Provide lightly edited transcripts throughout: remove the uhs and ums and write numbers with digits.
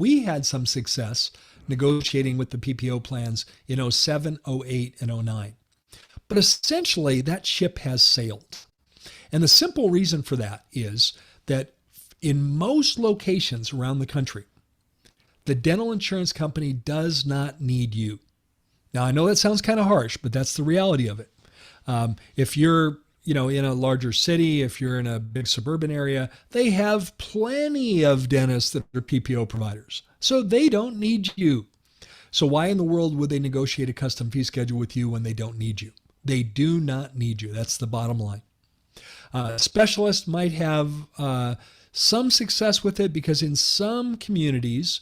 We had some success negotiating with the PPO plans in '07, '08, and '09. But essentially, that ship has sailed. And the simple reason for that is that in most locations around the country, the dental insurance company does not need you. Now, I know that sounds kind of harsh, but that's the reality of it. If you're in a larger city, if you're in a big suburban area, they have plenty of dentists that are PPO providers. So they don't need you. So why in the world would they negotiate a custom fee schedule with you when they don't need you? They do not need you. That's the bottom line. Specialists might have some success with it because in some communities,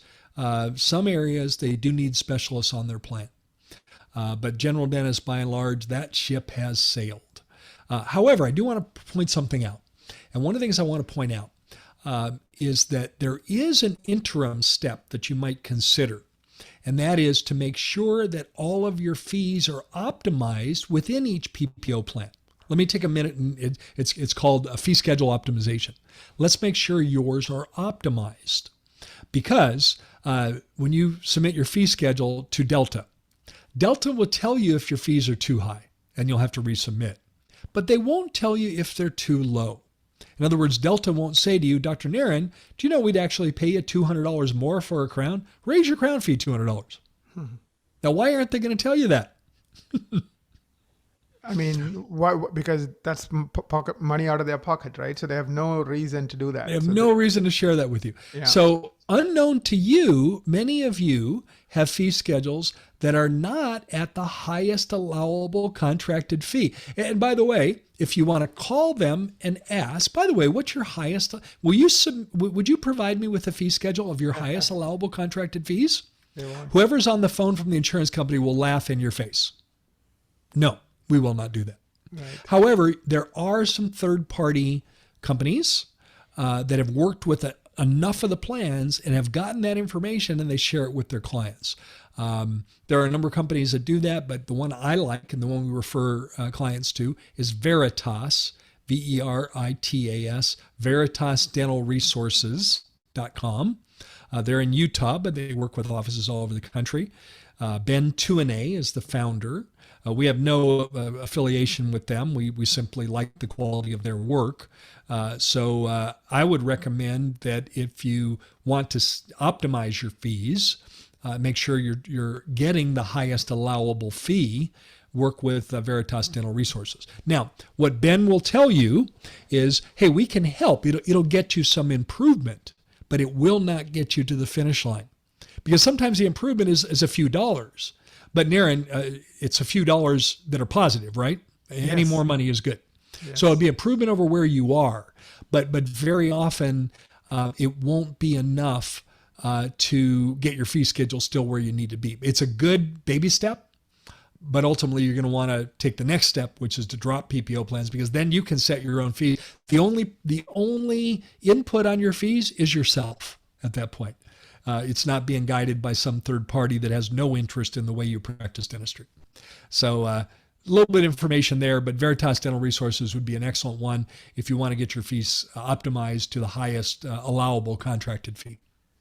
some areas, they do need specialists on their plan. But general dentists, by and large, that ship has sailed. However, I do want to point something out. And one of the things I want to point out is that there is an interim step that you might consider. And that is to make sure that all of your fees are optimized within each PPO plan. Let me take a minute, and it's called a fee schedule optimization. Let's make sure yours are optimized. Because when you submit your fee schedule to Delta will tell you if your fees are too high, and you'll have to resubmit. But they won't tell you if they're too low. In other words, Delta won't say to you, Dr. Naren, do you know we'd actually pay you $200 more for a crown? Raise your crown fee $200. Now, why aren't they going to tell you that? I mean, why? Because that's pocket money out of their pocket, right? So they have no reason to do that. They have no reason to share that with you. Yeah. So unknown to you, many of you have fee schedules that are not at the highest allowable contracted fee. And by the way, if you want to call them and ask, by the way, what's your highest? Would you provide me with a fee schedule of your highest allowable contracted fees? Whoever's on the phone from the insurance company will laugh in your face. No. We will not do that. Right. However, there are some third-party companies that have worked with enough of the plans and have gotten that information and they share it with their clients. There are a number of companies that do that, but the one I like and the one we refer clients to is Veritas, Veritas, veritasdentalresources.com. They're in Utah, but they work with offices all over the country. Ben Tuanay is the founder. We have no affiliation with them. We simply like the quality of their work. So I would recommend that if you want to optimize your fees, make sure you're getting the highest allowable fee, work with Veritas Dental Resources. Now, what Ben will tell you is, hey, we can help. It'll get you some improvement, but it will not get you to the finish line. Because sometimes the improvement is a few dollars. But Naren, it's a few dollars that are positive, right? Yes. Any more money is good. Yes. So it'd be improvement over where you are. But very often it won't be enough to get your fee schedule still where you need to be. It's a good baby step, but ultimately you're going to want to take the next step, which is to drop PPO plans, because then you can set your own fee. The only input on your fees is yourself at that point. It's not being guided by some third party that has no interest in the way you practice dentistry. So a little bit of information there, but Veritas Dental Resources would be an excellent one if you want to get your fees optimized to the highest allowable contracted fee.